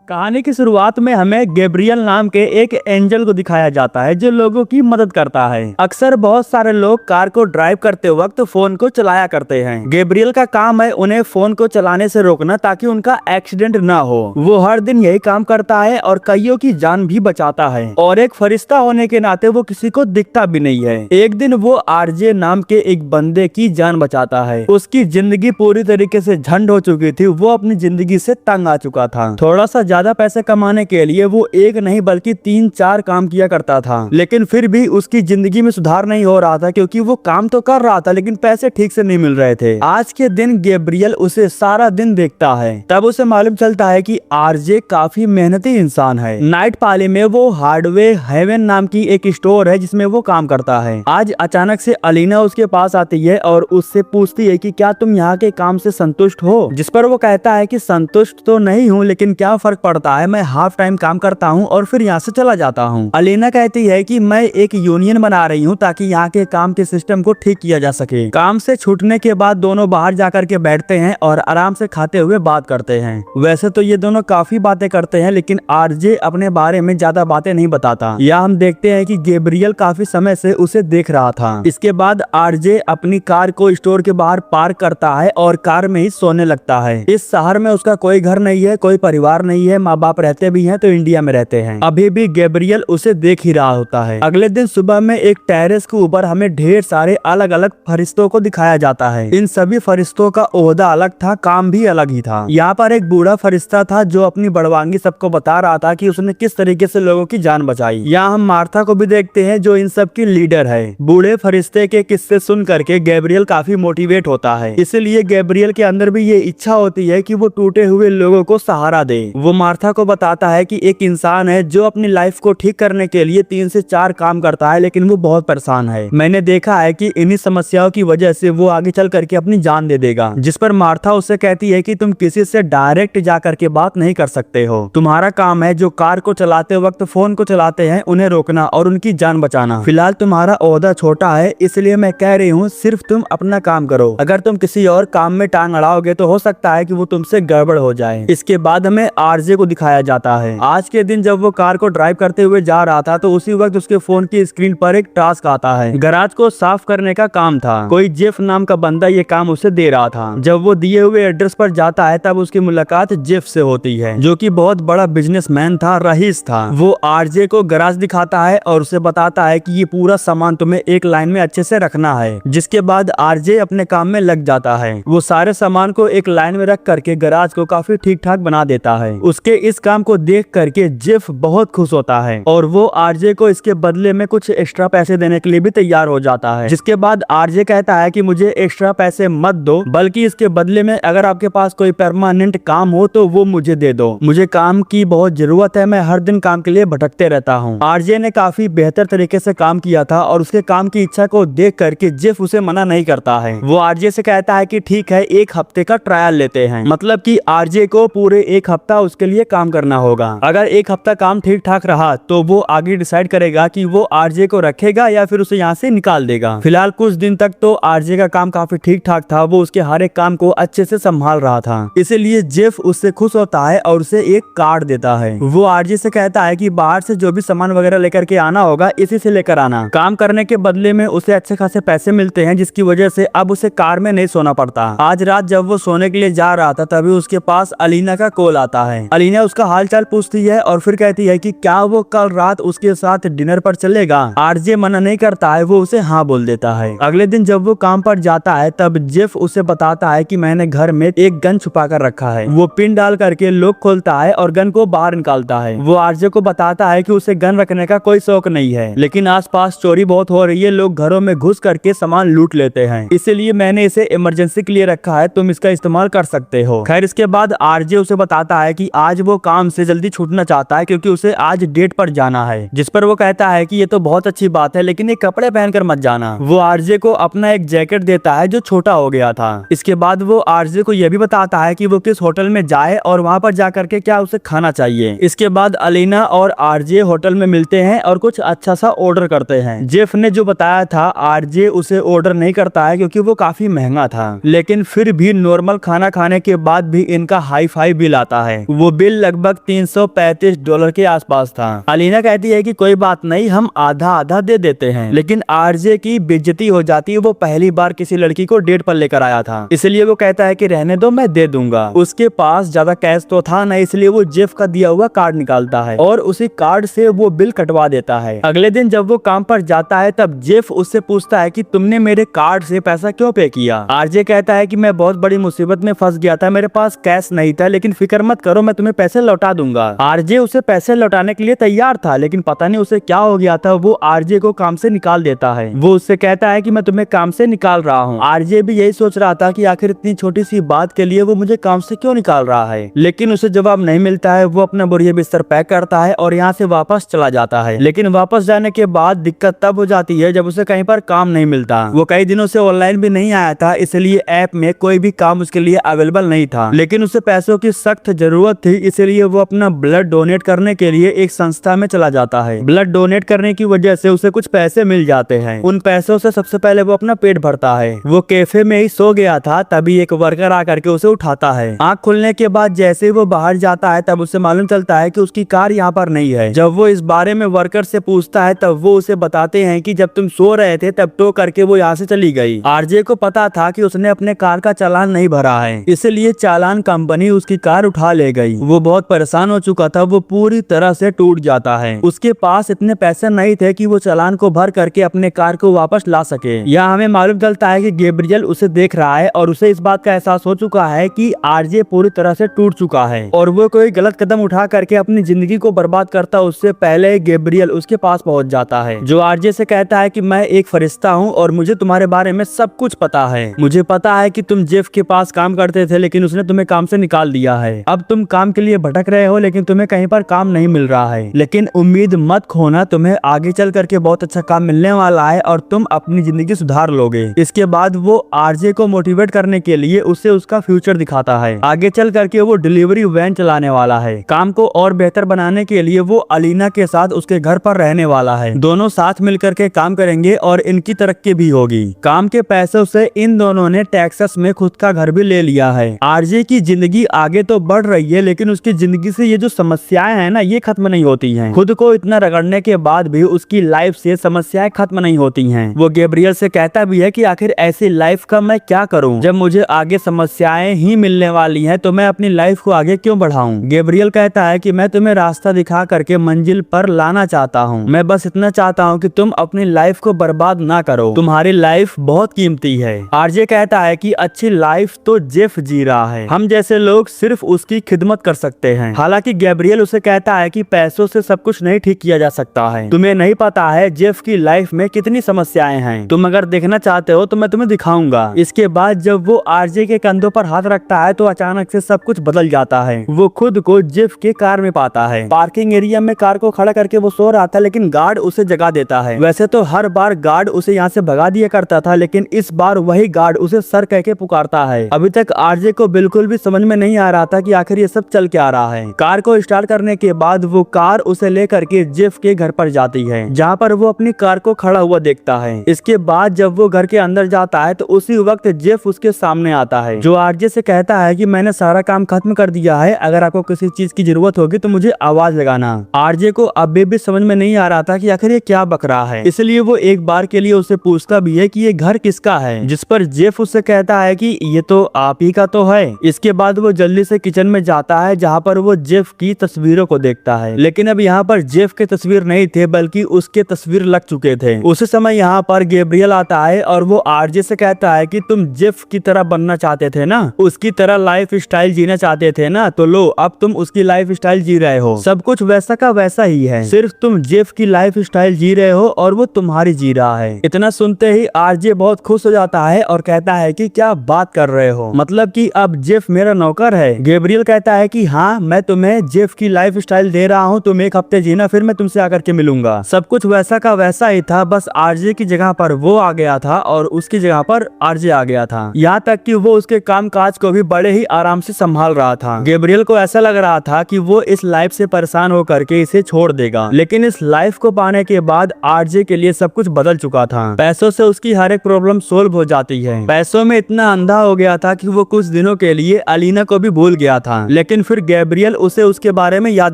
कहानी की शुरुआत में हमें गैब्रियल नाम के एक एंजल को दिखाया जाता है जो लोगों की मदद करता है। अक्सर बहुत सारे लोग कार को ड्राइव करते वक्त फोन को चलाया करते हैं। गैब्रियल का काम है उन्हें फोन को चलाने से रोकना ताकि उनका एक्सीडेंट ना हो। वो हर दिन यही काम करता है और कईयों की जान भी बचाता है और एक फरिश्ता होने के नाते वो किसी को दिखता भी नहीं है। एक दिन वो आरजे नाम के एक बंदे की जान बचाता है। उसकी जिंदगी पूरी तरीके से झंड हो चुकी थी। वो अपनी जिंदगी से तंग आ चुका था। थोड़ा सा ज्यादा पैसे कमाने के लिए वो एक नहीं बल्कि 3-4 काम किया करता था, लेकिन फिर भी उसकी जिंदगी में सुधार नहीं हो रहा था क्योंकि वो काम तो कर रहा था लेकिन पैसे ठीक से नहीं मिल रहे थे। आज के दिन गैब्रियल उसे सारा दिन देखता है। तब उसे मालूम चलता है कि आरजे काफी मेहनती इंसान है। नाइट पाली में वो हार्डवेयर हेवन नाम की एक स्टोर है जिसमें वो काम करता है। आज अचानक से अलीना उसके पास आती है और उससे पूछती है कि क्या तुम यहाँ के काम से संतुष्ट हो, जिस पर वो कहता है कि संतुष्ट तो नहीं हूँ लेकिन क्या फर्क पड़ता है, मैं हाफ टाइम काम करता हूँ और फिर यहाँ से चला जाता हूँ। अलीना कहती है कि मैं एक यूनियन बना रही हूँ ताकि यहाँ के काम के सिस्टम को ठीक किया जा सके। काम से छूटने के बाद दोनों बाहर जाकर के बैठते हैं और आराम से खाते हुए बात करते हैं। वैसे तो ये दोनों काफी बातें करते हैं लेकिन आरजे अपने बारे में ज्यादा बातें नहीं बताता। यहाँ हम देखते हैं कि गैब्रियल काफी समय से उसे देख रहा था। इसके बाद आरजे अपनी कार को स्टोर के बाहर पार्क करता है और कार में ही सोने लगता है। इस शहर में उसका कोई घर नहीं है, कोई परिवार नहीं है, माँ बाप रहते भी हैं तो इंडिया में रहते हैं। अभी भी गैब्रियल उसे देख ही रहा होता है। अगले दिन सुबह में एक टेरेस के ऊपर हमें ढेर सारे अलग अलग फरिश्तों को दिखाया जाता है। इन सभी फरिश्तों का ओहदा अलग था, काम भी अलग ही था। यहाँ पर एक बूढ़ा फरिश्ता था जो अपनी बड़वांगी सबको बता रहा था कि उसने किस तरीके से लोगों की जान बचाई। यहाँ हम मार्था को भी देखते हैं जो इन सब की लीडर है। बूढ़े फरिश्ते के किस्से सुन करके गैब्रियल काफी मोटिवेट होता है। इसलिए गैब्रियल के अंदर भी ये इच्छा होती है कि वो टूटे हुए लोगों को सहारा दे। वो मार्था को बताता है कि एक इंसान है जो अपनी लाइफ को ठीक करने के लिए 3 से 4 काम करता है लेकिन वो बहुत परेशान है। मैंने देखा है कि इन्हीं समस्याओं की वजह से वो आगे चल करके अपनी जान दे देगा। जिस पर मार्था उससे कहती है कि तुम किसी से डायरेक्ट जा करके बात नहीं कर सकते हो। तुम्हारा काम है जो कार को चलाते वक्त फोन को चलाते हैं उन्हें रोकना और उनकी जान बचाना। फिलहाल तुम्हारा ओहदा छोटा है इसलिए मैं कह रही हूँ सिर्फ तुम अपना काम करो। अगर तुम किसी और काम में टांग अड़ाओगे तो हो सकता है कि वो तुमसे गड़बड़ हो जाए। इसके बाद हमें आरजे को दिखाया जाता है। आज के दिन जब वो कार को ड्राइव करते हुए जा रहा था तो उसी वक्त उसके फोन की स्क्रीन पर एक टास्क आता है। गैराज को साफ करने का काम था। कोई जेफ नाम का बंदा ये काम उसे दे रहा था। जब वो दिए हुए एड्रेस पर जाता है तब उसकी मुलाकात जेफ से होती है जो कि बहुत बड़ा बिजनेसमैन था, रईस था। वो आरजे को गैराज दिखाता है और उसे बताता है कि ये पूरा सामान तुम्हें एक लाइन में अच्छे से रखना है। जिसके बाद आरजे अपने काम में लग जाता है। वो सारे सामान को एक लाइन में रख करके गैराज को काफी ठीक ठाक बना देता है। उसके इस काम को देख करके जेफ बहुत खुश होता है और वो आरजे को इसके बदले में कुछ एक्स्ट्रा पैसे देने के लिए भी तैयार हो जाता है। जिसके बाद आरजे कहता है कि मुझे एक्स्ट्रा पैसे मत दो, बल्कि इसके बदले में अगर आपके पास कोई परमानेंट काम हो तो वो मुझे दे दो। मुझे काम की बहुत जरूरत है, मैं हर दिन काम के लिए भटकते रहता हूँ। आरजे ने काफी बेहतर तरीके से काम किया था और उसके काम की इच्छा को देख करके जेफ उसे मना नहीं करता है। वो आरजे से कहता है कि ठीक है, 1 हफ्ते का ट्रायल लेते हैं। मतलब कि आरजे को पूरे 1 हफ्ता उसके लिए काम करना होगा। अगर 1 हफ्ता काम ठीक ठाक रहा तो वो आगे डिसाइड करेगा कि वो आरजे को रखेगा या फिर उसे यहाँ से निकाल देगा। फिलहाल कुछ दिन तक तो आरजे का काम काफी ठीक ठाक था। वो उसके हर एक काम को अच्छे से संभाल रहा था। इसीलिए जेफ उससे खुश होता है और उसे एक कार्ड देता है। वो आरजे से कहता है कि बाहर से जो भी सामान वगैरह लेकर के आना होगा इसी से लेकर आना। काम करने के बदले में उसे अच्छे खासे पैसे मिलते हैं जिसकी वजह से अब उसे कार में नहीं सोना पड़ता। आज रात जब वो सोने के लिए जा रहा था तभी उसके पास अलीना का कॉल आता है। अलीना उसका हालचाल पूछती है और फिर कहती है कि क्या वो कल रात उसके साथ डिनर पर चलेगा। आरजे मना नहीं करता है, वो उसे हाँ बोल देता है। अगले दिन जब वो काम पर जाता है तब जेफ उसे बताता है कि मैंने घर में एक गन छुपा कर रखा है। वो पिन डाल करके लॉक खोलता है और गन को बाहर निकालता है। वो आरजे को बताता है कि उसे गन रखने का कोई शौक नहीं है लेकिन आसपास चोरी बहुत हो रही है, लोग घरों में घुस करके सामान लूट लेते हैं, इसीलिए मैंने इसे इमरजेंसी के लिए रखा है, तुम इसका इस्तेमाल कर सकते हो। खैर इसके बाद आरजे उसे बताता है कि आज वो काम से जल्दी छूटना चाहता है क्योंकि उसे आज डेट पर जाना है। जिस पर वो कहता है कि ये तो बहुत अच्छी बात है लेकिन ये कपड़े पहनकर मत जाना। वो आरजे को अपना एक जैकेट देता है जो छोटा हो गया था। इसके बाद वो आरजे को यह भी बताता है कि वो किस होटल में जाए और वहाँ पर जाकर के क्या उसे खाना चाहिए। इसके बाद अलीना और आरजे होटल में मिलते हैं और कुछ अच्छा सा ऑर्डर करते हैं। जेफ ने जो बताया था आरजे उसे ऑर्डर नहीं करता है क्योंकि वो काफी महंगा था, लेकिन फिर भी नॉर्मल खाना खाने के बाद भी इनका हाई फाई बिल आता है। वो बिल लगभग $335 के आसपास था। अलीना कहती है कि कोई बात नहीं, हम आधा आधा दे देते हैं, लेकिन आरजे की बेइज्जती हो जाती है। वो पहली बार किसी लड़की को डेट पर लेकर आया था, इसलिए वो कहता है कि रहने दो, मैं दे दूंगा। उसके पास ज्यादा कैश तो था नहीं, इसलिए वो जेफ का दिया हुआ कार्ड निकालता है और उसी कार्ड से वो बिल कटवा देता है। अगले दिन जब वो काम पर जाता है तब जेफ उससे पूछता है कि तुमने मेरे कार्ड से पैसा क्यों पे किया। आरजे कहता है कि मैं बहुत बड़ी मुसीबत में फंस गया था, मेरे पास कैश नहीं था, लेकिन फिक्र मत करो, मैं तुम्हें पैसे लौटा दूंगा। आरजे उसे पैसे लौटाने के लिए तैयार था, लेकिन पता नहीं उसे क्या हो गया था, वो आरजे को काम से निकाल देता है। वो उससे कहता है कि मैं तुम्हें काम से निकाल रहा हूँ। आरजे भी यही सोच रहा था कि आखिर इतनी छोटी सी बात के लिए वो मुझे काम से क्यों निकाल रहा है, लेकिन उसे जवाब नहीं मिलता है। वो अपना बोरिया बिस्तर पैक करता है और यहाँ से वापस चला जाता है, लेकिन वापस जाने के बाद दिक्कत तब हो जाती है जब उसे कहीं पर काम नहीं मिलता। वो कई दिनों से ऑनलाइन भी नहीं आया था, इसलिए ऐप में कोई भी काम उसके लिए अवेलेबल नहीं था, लेकिन उसे पैसों की सख्त जरूरत थी, इसलिए वो अपना ब्लड डोनेट करने के लिए एक संस्था में चला जाता है। ब्लड डोनेट करने की वजह से उसे कुछ पैसे मिल जाते हैं। उन पैसों से सबसे पहले वो अपना पेट भरता है। वो कैफे में ही सो गया था, तभी एक वर्कर आकर के उसे उठाता है। आँख खुलने के बाद जैसे वो बाहर जाता है तब उसे मालूम चलता है कि उसकी कार यहाँ पर नहीं है। जब वो इस बारे में वर्कर से पूछता है तब वो उसे बताते हैं कि जब तुम सो रहे थे तब टो करके वो यहाँ से चली गई। आरजे को पता था कि उसने अपने कार का चालान नहीं भरा है, इसलिए चालान कंपनी उसकी कार उठा ले गई। वो बहुत परेशान हो चुका था, वो पूरी तरह से टूट जाता है। उसके पास इतने पैसे नहीं थे कि वो चालान को भर करके अपने कार को वापस ला सके। यहाँ हमें मालूम चलता है कि गैब्रियल उसे देख रहा है और उसे इस बात का एहसास हो चुका है कि आरजे पूरी तरह से टूट चुका है और वो कोई गलत कदम उठा करके अपनी जिंदगी को बर्बाद करता उससे पहले गैब्रियल उसके पास पहुंच जाता है, जो आरजे से कहता है कि मैं एक फरिश्ता हूं और मुझे तुम्हारे बारे में सब कुछ पता है। मुझे पता है कि तुम जेफ के पास काम करते थे, लेकिन उसने तुम्हें काम से निकाल दिया है। अब तुम काम के लिए भटक रहे हो, लेकिन तुम्हें कहीं पर काम नहीं मिल रहा है, लेकिन उम्मीद मत खोना, तुम्हें आगे चल करके बहुत अच्छा काम मिलने वाला है और तुम अपनी जिंदगी सुधार लोगे। इसके बाद वो आरजे को मोटिवेट करने के लिए उसे उसका फ्यूचर दिखाता है। आगे चल करके वो डिलीवरी वैन चलाने वाला है। काम को और बेहतर बनाने के लिए वो अलीना के साथ उसके घर पर रहने वाला है। दोनों साथ मिलकर के काम करेंगे और इनकी तरक्की भी होगी। काम के पैसों से इन दोनों ने टेक्सास में खुद का घर भी ले लिया है। आरजे की जिंदगी आगे तो बढ़ रही है, लेकिन उसकी जिंदगी से ये जो समस्याएं हैं ना, ये खत्म नहीं होती हैं। खुद को इतना रगड़ने के बाद भी उसकी लाइफ से समस्याएं खत्म नहीं होती हैं। वो गैब्रियल से कहता भी है कि आखिर ऐसी लाइफ का मैं क्या करूं, जब मुझे आगे समस्याएं ही मिलने वाली हैं, तो मैं अपनी लाइफ को आगे क्यों बढ़ाऊं। गैब्रियल कहता है कि मैं तुम्हें रास्ता दिखा करके मंजिल पर लाना चाहता हूं, मैं बस इतना चाहता हूं कि तुम अपनी लाइफ को बर्बाद ना करो, तुम्हारी लाइफ बहुत कीमती है। आरजे कहता है कि अच्छी लाइफ तो जेफ जी रहा है, हम जैसे लोग सिर्फ उसकी खिदमत कर सकते हैं। हालांकि गैब्रियल उसे कहता है कि पैसों से सब कुछ नहीं ठीक किया जा सकता है, तुम्हें नहीं पता है जेफ की लाइफ में कितनी समस्याएं हैं, तुम अगर देखना चाहते हो तो मैं तुम्हें दिखाऊंगा। इसके बाद जब वो आरजे के कंधों पर हाथ रखता है तो अचानक से सब कुछ बदल जाता है। वो खुद को जेफ के कार में पाता है। पार्किंग एरिया में कार को खड़ा करके वो सो रहा था, लेकिन गार्ड उसे जगा देता है। वैसे तो हर बार गार्ड उसे यहाँ से भगा दिया करता था, लेकिन इस बार वही गार्ड उसे सर कह के पुकारता है। अभी तक आरजे को बिल्कुल भी समझ में नहीं आ रहा था कि आखिर ये सब चल क्या रहा है। कार को स्टार्ट करने के बाद वो कार उसे लेकर के जेफ के घर पर जाती है, जहाँ पर वो अपनी कार को खड़ा हुआ देखता है। इसके बाद जब वो घर के अंदर जाता है तो उसी वक्त जेफ उसके सामने आता है, जो आरजे से कहता है कि मैंने सारा काम खत्म कर दिया है, अगर आपको किसी चीज की जरूरत होगी तो मुझे आवाज लगाना। आरजे को अभी भी समझ में नहीं आ रहा था कि आखिर ये क्या बक रहा है, इसलिए वो एक बार के लिए उससे पूछता भी है कि ये घर किसका है, जिस पर जेफ उससे कहता है कि ये तो आप ही का तो है। इसके बाद वो जल्दी से किचन में जाता है, जहाँ पर वो जेफ की तस्वीरों को देखता है, लेकिन अब यहाँ पर जेफ के तस्वीर नहीं थे, बल्कि उसके तस्वीर लग चुके थे। उस समय यहाँ पर गैब्रियल आता है और वो आरजे से कहता है कि तुम जेफ की तरह बनना चाहते थे ना, उसकी तरह लाइफ स्टाइल जीना चाहते थे ना, तो लो अब तुम उसकी लाइफ स्टाइल जी रहे हो। सब कुछ वैसा का वैसा ही है, सिर्फ तुम जेफ की लाइफ स्टाइल जी रहे हो और वो तुम्हारी जी रहा है। इतना सुनते ही आरजे बहुत खुश हो जाता है और कहता है कि क्या बात कर रहे हो, मतलब कि अब जेफ मेरा नौकर है। गैब्रियल कहता है कि हाँ, मैं तुम्हें जेफ की लाइफ स्टाइल दे रहा हूँ, तुम एक हफ्ते जीना, फिर मैं तुमसे आकर के मिलूंगा। सब कुछ वैसा का वैसा ही था, बस आरजे की जगह पर वो आ गया था और उसकी जगह पर आरजे आ गया था। यहाँ तक कि वो उसके काम काज को भी बड़े ही आराम से संभाल रहा था। गैब्रियल को ऐसा लग रहा था कि वो इस लाइफ से परेशान होकर के इसे छोड़ देगा, लेकिन इस लाइफ को पाने के बाद आरजे के लिए सब कुछ बदल चुका था। पैसों से उसकी हर एक प्रॉब्लम सोल्व हो जाती है। पैसों में इतना अंधा हो गया था कि वो कुछ दिनों के लिए अलीना को भी भूल गया था, लेकिन फिर गैब्रियल उसे उसके बारे में याद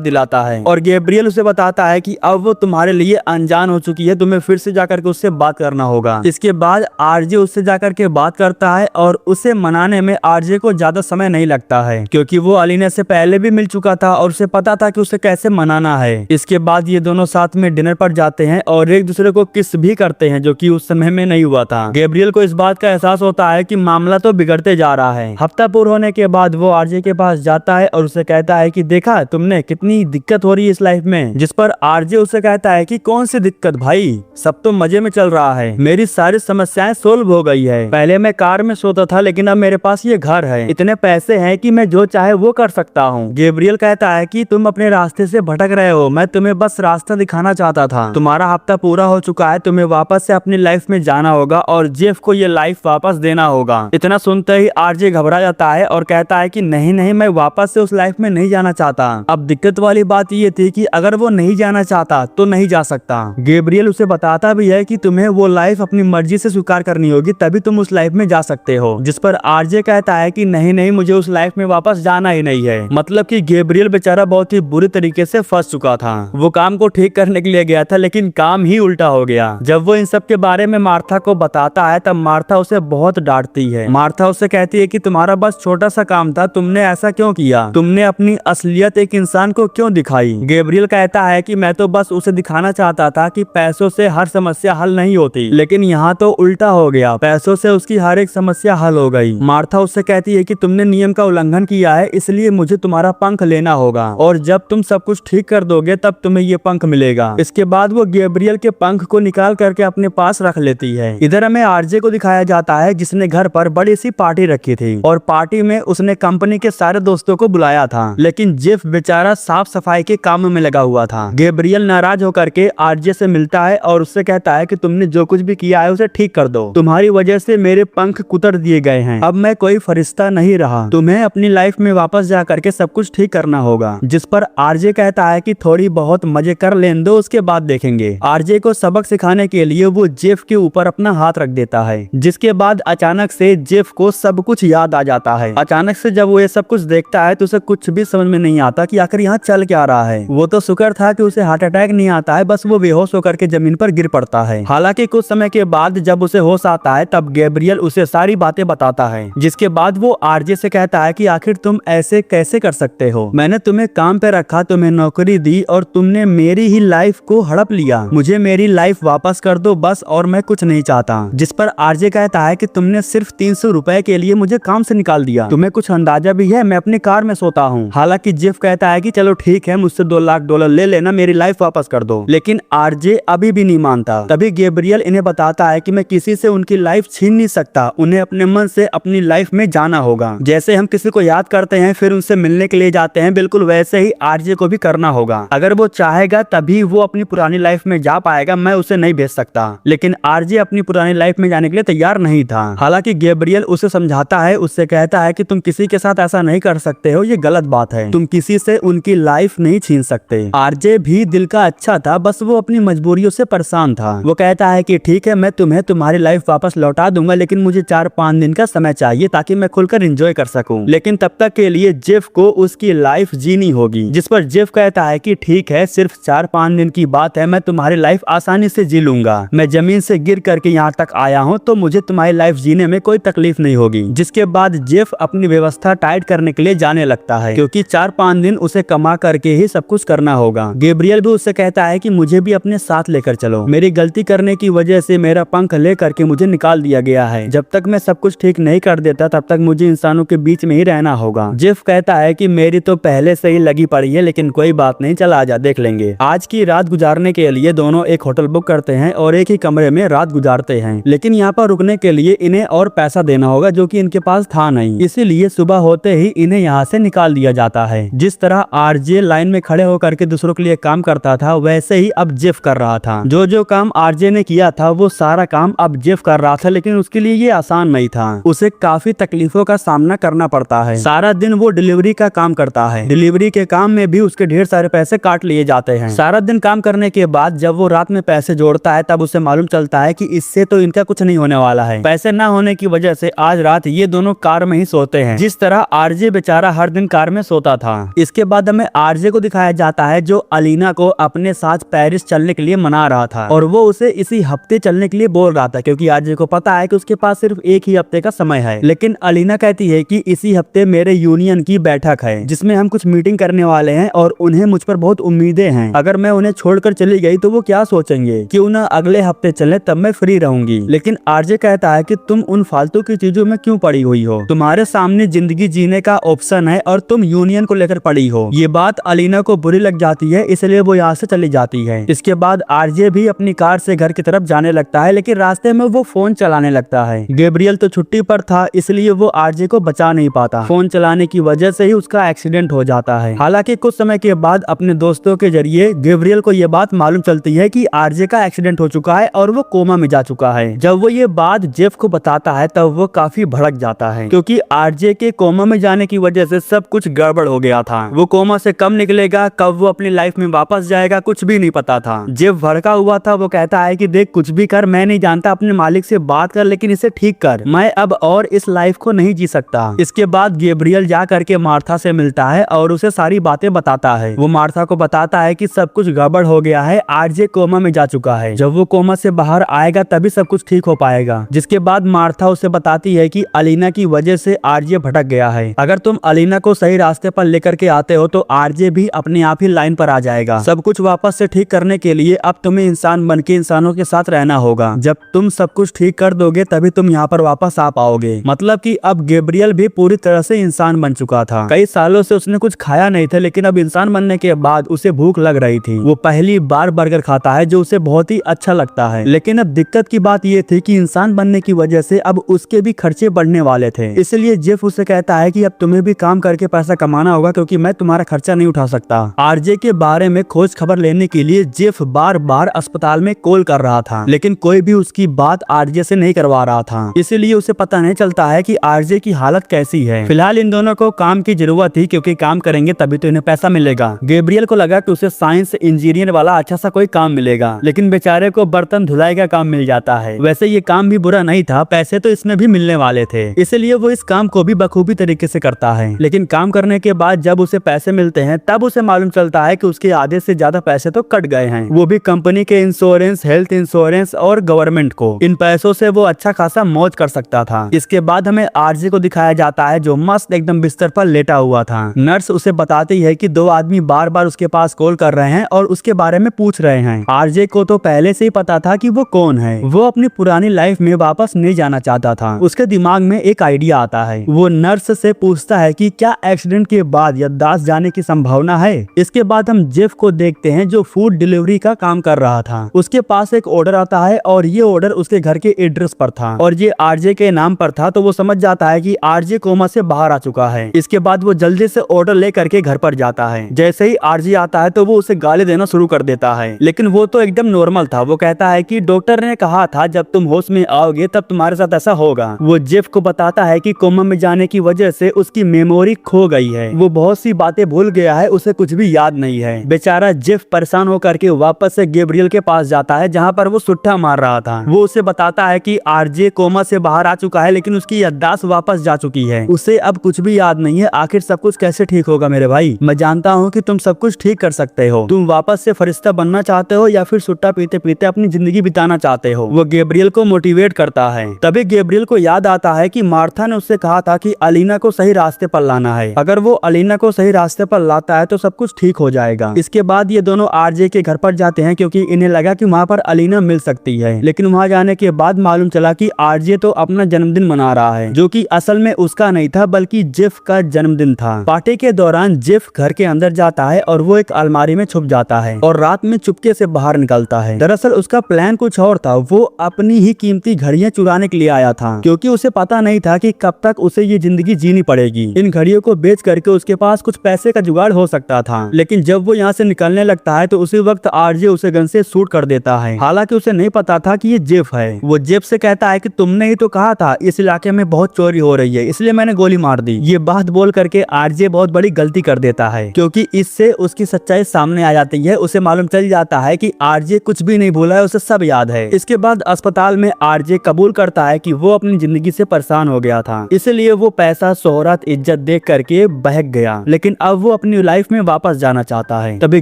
दिलाता है और गैब्रियल उसे बताता है कि अब वो तुम्हारे लिए अनजान हो चुकी है, तुम्हें फिर से जाकर के उससे बात करना होगा। इसके बाद आरजे उससे जाकर के बात करता है और उसे मनाने में आरजे को ज्यादा समय नहीं लगता है, क्योंकि वो अलीना से पहले भी मिल चुका था और उसे पता था कि उसे कैसे मनाना है। इसके बाद ये दोनों साथ में डिनर पर जाते हैं और एक दूसरे को किस भी करते हैं, जो कि उस समय में नहीं हुआ था। गैब्रियल को इस बात का एहसास होता है कि मामला तो बिगड़ते जा रहा है। हफ्ता पूरा होने के बाद वो आरजे के पास जाता है और उसे कहता है कि देखा तुमने कितनी दिक्कत हो रही है इस लाइफ में। जिस पर आरजे उसे कहता है कि कौन सी दिक्कत भाई, सब तो मजे में चल रहा है, मेरी सारी समस्याएं सोल्व हो गई है। पहले मैं कार में सोता था लेकिन अब मेरे पास ये घर है, इतने पैसे हैं कि मैं जो चाहे वो कर सकता हूँ। गैब्रियल कहता है कि तुम अपने रास्ते से भटक रहे हो, मैं तुम्हें बस रास्ता दिखाना चाहता था। तुम्हारा हफ्ता पूरा हो चुका है, तुम्हें वापस से अपनी लाइफ में जाना होगा और जेफ को ये लाइफ वापस देना होगा। इतना सुनते ही आरजे घबरा जाता है और कहता है कि नहीं नहीं, मैं वापस से उस लाइफ में नहीं जाना चाहता। अब दिक्कत वाली बात ये थी कि अगर वो नहीं जाना चाहता तो नहीं जा सकता। गैब्रियल उसे बताता भी है कि तुम्हें वो लाइफ अपनी मर्जी से स्वीकार करनी होगी, तभी तुम उस लाइफ में जा सकते हो। जिस पर आरजे कहता है कि नहीं नहीं, मुझे उस लाइफ में वापस जाना ही नहीं है। मतलब कि गैब्रियल बेचारा बहुत ही बुरी तरीके से फंस चुका था। वो काम को ठीक करने के लिए गया था लेकिन काम ही उल्टा हो गया। जब वो इन सब के बारे में मार्था को बताता है तब मार्था उसे बहुत डांटती है। मार्था उससे कहती है कि तुम्हारा बस छोटा सा काम था, तुमने ऐसा क्यों किया, तुमने अपनी असलियत एक इंसान को क्यों दिखाई। गैब्रियल कहता है कि मैं तो बस उसे दिखाना चाहता था कि पैसों से हर समस्या हल नहीं होती, लेकिन यहाँ तो उल्टा हो गया, पैसों से उसकी हर एक समस्या हल हो गई। मार्था उससे कहती है कि तुमने नियम का उल्लंघन किया है, इसलिए मुझे तुम्हारा पंख लेना होगा और जब तुम सब कुछ ठीक कर दोगे तब तुम्हें ये पंख मिलेगा। इसके बाद वो गैब्रियल के पंख को निकाल करके अपने पास रख लेती है। इधर हमें आरजे को दिखाया जाता है जिसने घर पर बड़ी सी पार्टी रखी थी और पार्टी में उसने कंपनी के सारे दोस्तों को बुलाया था, लेकिन जेफ बेचारा साफ सफाई के काम में लगा हुआ था। गैब्रियल नाराज होकर के आरजे से मिलता है और उससे कहता है कि तुमने जो कुछ भी किया है उसे ठीक कर दो, तुम्हारी वजह से मेरे पंख कुतर दिए गए हैं, अब मैं कोई फरिश्ता नहीं रहा, तुम्हें अपनी लाइफ में वापस जा करके सब कुछ ठीक करना होगा। जिस पर आरजे कहता है कि थोड़ी बहुत मजे कर लेने दो, उसके बाद देखेंगे। आरजे को सबक सिखाने के लिए वो जेफ के ऊपर अपना हाथ रख देता है, जिसके बाद अचानक से जेफ को सब कुछ याद आ जाता है। अचानक से जब वो ये सब कुछ देखता है तो उसे कुछ भी समझ में नहीं आता कि आखिर यहाँ चल क्या रहा है। वो तो शुक्र था कि उसे हार्ट अटैक नहीं आता है, बस वो बेहोश होकर के जमीन पर गिर पड़ता है। हालांकि कुछ समय के बाद जब उसे होश आता है तब गैब्रियल उसे सारी बातें बताता है, जिसके बाद वो आरजे से कहता है कि आखिर तुम ऐसे कैसे कर सकते हो, मैंने तुम्हें काम पे रखा, तुम्हें नौकरी दी और तुमने मेरी ही लाइफ को हड़प लिया, मुझे मेरी लाइफ वापस कर दो बस, और मैं कुछ नहीं चाहता। जिस पर आरजे कहता है कि तुमने सिर्फ 300 रुपए के लिए मुझे काम से निकाल दिया, तुम्हें कुछ अंदाजा भी है मैं अपनी कार में सोता हूँ। हालांकि जेफ कहता है कि चलो ठीक है, मुझसे $2 लाख ले लेना, मेरी लाइफ वापस कर दो, लेकिन आरजे अभी भी नहीं मानता। तभी गैब्रियल इन्हें बताता है कि मैं किसी से उनकी लाइफ छीन नहीं सकता, उन्हें अपने मन से अपनी लाइफ में जाना होगा। जैसे हम किसी को याद करते हैं फिर उनसे मिलने के लिए जाते हैं, बिल्कुल वैसे ही आरजे को भी करना होगा। अगर वो चाहेगा तभी वो अपनी पुरानी लाइफ में जा पाएगा, मैं उसे नहीं भेज सकता। लेकिन आरजे अपनी पुरानी लाइफ में जाने के लिए तैयार नहीं था। हालांकि गैब्रियल उसे समझाता है, उससे कहता है कि तुम किसी के साथ ऐसा नहीं कर सकते हो, ये गलत बात है, तुम किसी से उनकी लाइफ नहीं छीन सकते। आरजे भी दिल का अच्छा था, बस वो अपनी मजबूरियों से परेशान था। वो कहता है कि ठीक है, मैं तुम्हें तुम्हारी लाइफ वापस लौटा दूंगा, लेकिन मुझे 4-5 दिन का समय चाहिए ताकि मैं खुलकर एंजॉय कर सकूं। लेकिन तब तक के लिए जेफ को उसकी लाइफ जीनी होगी। जिस पर जेफ कहता है कि ठीक है, सिर्फ 4-5 दिन की बात है, मैं तुम्हारी लाइफ आसानी से जी लूंगा, मैं जमीन से गिर करके यहाँ तक आया हूँ तो मुझे तुम्हारी लाइफ जीने में कोई तकलीफ नहीं होगी। जिसके बाद जेफ अपनी व्यवस्था टाइट करने के लिए जाने लगता है, क्योंकि 4-5 दिन उसे कमा करके ही सब कुछ करना होगा। गैब्रियल भी उससे कहता है कि मुझे भी अपने साथ लेकर चलो, मेरी गलती करने की वजह से मेरा पंख ले करके मुझे निकाल दिया गया है, जब तक मैं सब कुछ ठीक नहीं कर देता तब तक मुझे इंसानों के बीच में ही रहना होगा। जेफ कहता है कि मेरी तो पहले से ही लगी पड़ी है, लेकिन कोई बात नहीं, चल आजा, देख लेंगे। आज की रात गुजारने के लिए दोनों एक होटल बुक करते हैं और एक ही कमरे में रात गुजारते हैं, लेकिन यहाँ पर रुकने के लिए इन्हें और पैसा देना होगा जो कि इनके पास था नहीं, इसीलिए सुबह होते ही इन्हें यहाँ से निकाल दिया जाता है। जिस तरह आरजे लाइन में खड़े होकर के दूसरों के लिए काम करता था, वैसे ही अब जेफ कर रहा था। जो जो काम आरजे ने किया था वो सारा काम अब जेफ कर रहा था, लेकिन उसके लिए ये आसान नहीं था, उसे काफी तकलीफों का सामना करना पड़ता है। सारा दिन वो डिलीवरी का काम करता है, डिलीवरी के काम में भी उसके ढेर सारे पैसे काट लिए जाते हैं। सारा दिन काम करने के बाद जब वो रात में पैसे जोड़ता है तब उसे मालूम चलता है कि इससे तो इनका कुछ नहीं होने वाला है। पैसे न होने की वजह से आज रात ये दोनों कार में ही सोते हैं। जिस तरह आरजे बेचारा हर दिन वैगन कार में सोता था। इसके बाद हमें आरजे को दिखाया जाता है जो अलीना को अपने साथ पेरिस चलने के लिए मना रहा था और वो उसे इसी हफ्ते चलने के लिए बोल रहा था क्योंकि आरजे को पता है कि उसके पास सिर्फ एक ही हफ्ते का समय है। लेकिन अलीना कहती है कि इसी हफ्ते मेरे यूनियन की बैठक है जिसमें हम कुछ मीटिंग करने वाले हैं और उन्हें मुझ पर बहुत उम्मीदें हैं। अगर मैं उन्हें छोड़कर चली गई तो वो क्या सोचेंगे, क्यों ना अगले हफ्ते चले, तब मैं फ्री रहूंगी। लेकिन आरजे कहता है कि तुम उन फालतू की चीजों में क्यों पड़ी हुई हो, तुम्हारे सामने जिंदगी जीने का ऑप्शन है और तुम यूनियन को लेकर पड़ी हो। ये बात अलीना को बुरी लग जाती है, इसलिए वो यहाँ से चली जाती है। इसके बाद आरजे भी अपनी कार से घर की तरफ जाने लगता है, लेकिन रास्ते में वो फोन चलाने लगता है। गैब्रियल तो छुट्टी पर था, इसलिए वो आरजे को बचा नहीं पाता। फोन चलाने की वजह से ही उसका एक्सीडेंट हो जाता है। हालांकि कुछ समय के बाद अपने दोस्तों के जरिए गैब्रियल को ये बात मालूम चलती है कि आरजे का एक्सीडेंट हो चुका है और वो कोमा में जा चुका है। जब वो ये बात जेफ को बताता है तब वो काफी भड़क जाता है क्योंकि आरजे के कोमा में जाने की वजह से सब कुछ गड़बड़ हो गया था। वो कोमा से कब निकलेगा, कब वो अपनी लाइफ में वापस जाएगा, कुछ भी नहीं पता था। जेफ भड़का हुआ था। वो कहता है कि देख, कुछ भी कर, मैं नहीं जानता, अपने मालिक से बात कर, लेकिन इसे ठीक कर, मैं अब और इस लाइफ को नहीं जी सकता। इसके बाद गैब्रियल जा करके मार्था से मिलता है और उसे सारी बातें बताता है। वो मार्था को बताता है कि सब कुछ गड़बड़ हो गया है, आरजे कोमा में जा चुका है, जब वो कोमा से बाहर आएगा तभी सब कुछ ठीक हो पाएगा। जिसके बाद मार्था उसे बताती है कि अलीना की वजह से आरजे भटक गया है, अगर तुम अलीना को सही रास्ते पर लेकर के आते हो तो आरजे भी अपने आप ही लाइन पर आ जाएगा। सब कुछ वापस से ठीक करने के लिए अब तुम्हें इंसान बन के इंसानों के साथ रहना होगा। जब तुम सब कुछ ठीक कर दोगे तभी तुम यहाँ पर वापस आ पाओगे। मतलब कि अब गैब्रियल भी पूरी तरह से इंसान बन चुका था। कई सालों से उसने कुछ खाया नहीं था, लेकिन अब इंसान बनने के बाद उसे भूख लग रही थी। वो पहली बार बर्गर खाता है जो उसे बहुत ही अच्छा लगता है। लेकिन अब दिक्कत की बात ये थी कि इंसान बनने की वजह से अब उसके भी खर्चे बढ़ने वाले थे। इसलिए जेफ उसे कहता है कि अब तुम्हें भी काम करके पैसा कमाना होगा क्योंकि मैं तुम्हारा खर्चा नहीं उठा सकता। आरजे के बारे में खोज खबर लेने के लिए जेफ बार बार अस्पताल में कॉल कर रहा था, लेकिन कोई भी उसकी बात आरजे से नहीं करवा रहा था। इसीलिए उसे पता नहीं चलता है कि आरजे की हालत कैसी है। फिलहाल इन दोनों को काम की जरूरत थी क्योंकि काम करेंगे तभी तो इन्हें पैसा मिलेगा। गैब्रियल को लगा कि उसे साइंस इंजीनियर वाला अच्छा सा कोई काम मिलेगा, लेकिन बेचारे को बर्तन धुलाई का काम मिल जाता है। वैसे ये काम भी बुरा नहीं था, पैसे तो इसमें भी मिलने वाले थे, इसलिए वो इस काम को भी बखूबी तरीके से करता है। लेकिन काम करने के बाद जब उसे पैसे मिलते हैं तब उसे मालूम चलता है कि उसके आधे से ज्यादा पैसे तो कट गए हैं, वो भी कंपनी के इंश्योरेंस, हेल्थ इंश्योरेंस और गवर्नमेंट को। इन पैसों से वो अच्छा खासा मौज कर सकता था। इसके बाद हमें आरजे को दिखाया जाता है जो मस्त एकदम बिस्तर पर लेटा हुआ था। नर्स उसे बताती है कि दो आदमी बार बार उसके पास कॉल कर रहे हैं और उसके बारे में पूछ रहे हैं। आरजे को तो पहले से ही पता था कि वो कौन है। वो अपनी पुरानी लाइफ में वापस नहीं जाना चाहता था। उसके दिमाग में एक आइडिया आता है। वो नर्स से पूछता है कि क्या एक्सीडेंट के बाद याददाश्त जाने की संभावना है। इसके बाद हम जेफ को देखते हैं जो फूड डिलीवरी का काम कर रहा था। उसके पास एक ऑर्डर आता है और ये ऑर्डर उसके घर के एड्रेस पर था और ये आरजे के नाम पर था, तो वो समझ जाता है कि आरजे कोमा से बाहर आ चुका है। इसके बाद वो जल्दी से ऑर्डर ले करके घर पर जाता है। जैसे ही आरजे आता है तो वो उसे गाली देना शुरू कर देता है, लेकिन वो तो एकदम नॉर्मल था। वो कहता है कि डॉक्टर ने कहा था जब तुम होश में आओगे तब तुम्हारे साथ ऐसा होगा। वो जेफ को बताता है कि कोमा में जाने की वजह से उसकी मेमोरी खो गई है, वो बहुत सी बातें भूल गया है, उसे कुछ भी याद नहीं है। बेचारा जेफ परेशान होकर के वापस से गैब्रियल के पास जाता है जहाँ पर वो सुट्टा मार रहा था। वो उसे बताता है कि आरजे कोमा से बाहर आ चुका है, लेकिन उसकी याददाश्त वापस जा चुकी है, उसे अब कुछ भी याद नहीं है। आखिर सब कुछ कैसे ठीक होगा मेरे भाई? मैं जानता हूँ कि तुम सब कुछ ठीक कर सकते हो। तुम वापस से फरिश्ता बनना चाहते हो या फिर सुट्टा पीते पीते अपनी जिंदगी बिताना चाहते हो। वो गैब्रियल को मोटिवेट करता है। तभी गैब्रियल को याद आता है कि मार्था ने उससे कहा था कि अलीना को सही रास्ते पर लाना है। अगर वो अलीना को सही रास्ते पर लाता है तो सब कुछ ठीक हो जाएगा। इसके बाद ये दोनों आरजे के घर पर जाते हैं क्योंकि इन्हें लगा कि वहाँ पर अलीना मिल सकती है, लेकिन वहाँ जाने के बाद मालूम चला कि आरजे तो अपना जन्मदिन मना रहा है, जो कि असल में उसका नहीं था बल्कि जेफ का जन्मदिन था। पार्टी के दौरान जेफ घर के अंदर जाता है और वो एक अलमारी में छुप जाता है और रात में चुपके से बाहर निकलता है। दरअसल उसका प्लान कुछ और था। वो अपनी ही कीमती घड़ियां चुराने के लिए आया था क्योंकि उसे पता नहीं था कि कब तक उसे ये जिंदगी जीनी पड़ेगी। इन घड़ियों को बेच करके उसके पास कुछ पैसे का जुगाड़ हो सकता था, लेकिन जब वो यहाँ से निकलने लगता है तो उसी वक्त आरजे उसे गन से शूट कर देता है। हालांकि उसे नहीं पता था कि ये जेफ है। वो जेफ से कहता है कि तुमने ही तो कहा था इस इलाके में बहुत चोरी हो रही है, इसलिए मैंने गोली मार दी। ये बात बोल करके आरजे बहुत बड़ी गलती कर देता है क्योंकि इससे उसकी सच्चाई सामने आ जाती है। उसे मालूम चल जाता है कि आरजे कुछ भी नहीं भूला है, उसे सब याद है। इसके बाद अस्पताल में आरजे कबूल करता है कि वो अपनी जिंदगी से परेशान हो गया था, इसलिए वो पैसा, शोहरत, इज्जत देख करके बहक गया, लेकिन अब वो अपनी लाइफ में वापस जाना चाहता है। तभी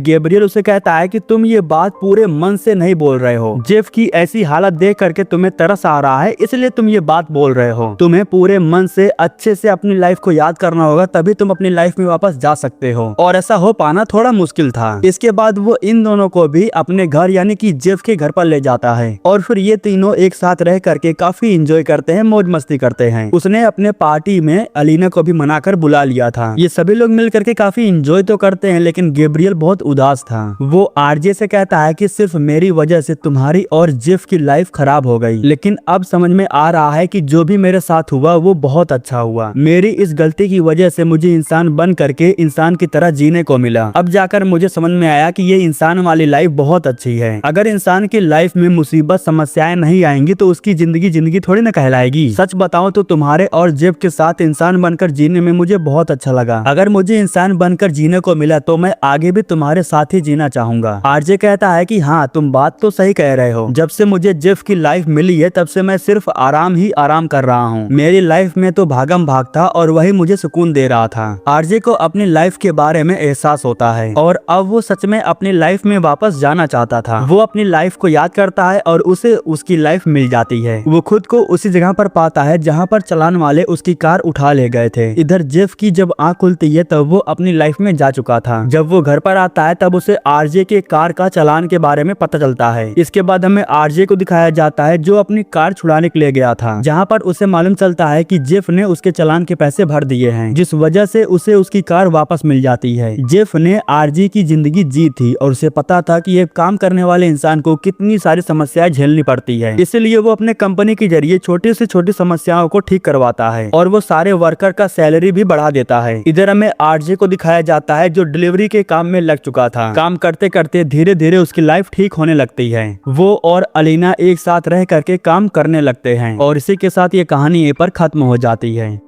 गैब्रियल उसे कहता है कि तुम ये बात पूरे मन से नहीं बोल रहे हो। जेफ की ऐसी हालत देख करके तुम्हें तरस आ रहा है, इसलिए तुम ये बात बोल रहे हो। तुम्हें पूरे मन से अच्छे से अपनी लाइफ को याद करना होगा, तभी तुम अपनी लाइफ में वापस जा सकते हो। और ऐसा हो पाना थोड़ा मुश्किल था। इसके बाद वो इन दोनों को भी अपने घर यानी कि जेफ के घर पर ले जाता है और फिर ये तीनों एक साथ रह करके काफी एंजॉय करते हैं, मौज मस्ती करते हैं। उसने अपने पार्टी में अलीना को भी मनाकर बुला लिया था। ये सभी लोग मिल करके काफी एंजॉय तो करते हैं, लेकिन गैब्रियल बहुत उदास था। वो आरजे से कहता है कि सिर्फ मेरी वजह से तुम्हारी और जेफ की लाइफ खराब हो गई, लेकिन अब समझ में आ रहा है कि जो भी मेरे साथ हुआ वो बहुत अच्छा हुआ। मेरी इस गलती की वजह से मुझे इंसान बन करके इंसान की तरह जीने को मिला। अब जाकर मुझे समझ में आया कि ये इंसान वाली लाइफ बहुत अच्छी है। अगर इंसान की लाइफ में मुसीबत समस्याएं नहीं आएंगी तो उसकी जिंदगी थोड़ी न कहलाएगी। सच बताऊं तो तुम्हारे और जेफ के साथ इंसान बनकर जीने में मुझे बहुत अच्छा लगा। अगर मुझे इंसान बनकर जीने को मिला तो मैं आगे भी तुम्हारे साथ ही जीना चाहूंगा। आरजे कहता है कि हाँ, तुम बात तो सही कह रहे हो। जब से मुझे जेफ की लाइफ मिली है तब से मैं सिर्फ आराम ही आराम कर रहा हूँ। मेरी लाइफ में तो भागम भाग था और वही मुझे सुकून दे रहा था। आरजे को अपनी लाइफ के बारे में एहसास होता है और अब वो सच में अपनी लाइफ में वापस जाना चाहता था। वो अपनी लाइफ को याद करता है और उसे उसकी लाइफ मिल जाती है। वो खुद को उसी जगह पर पाता है जहाँ पर चलान वाले उसकी कार उठा ले गए थे। इधर जेफ की जब आँख खुलती है तब वो अपनी लाइफ में जा चुका था। जब वो घर पर आता है तब उसे आरजे के कार का चालान के बारे में पता चलता है। इसके बाद हमें आरजे को दिखाया जाता है जो अपनी कार छुड़ाने के लिए गया था, जहाँ पर उसे मालूम चलता है कि जेफ ने उसके चालान के पैसे भर दिए हैं, जिस वजह से उसे उसकी कार वापस मिल जाती है। जेफ ने आरजे की जिंदगी जी थी और उसे पता था कि ये काम करने वाले इंसान को कितनी सारी समस्याएं झेलनी पड़ती है, इसलिए वो अपने कंपनी के जरिए छोटी से छोटी समस्याओं को ठीक करवाता है और वो सारे वर्कर का सैलरी भी बढ़ा देता है। इधर हमें आरजे को दिखाया जाता है जो डिलीवरी के काम में लग चुका था। काम करते करते धीरे धीरे उसकी लाइफ ठीक होने लगती है। वो और अलीना एक साथ रह करके काम करने लगते हैं और इसी के साथ ये कहानी यहीं पर खत्म हो जाती है।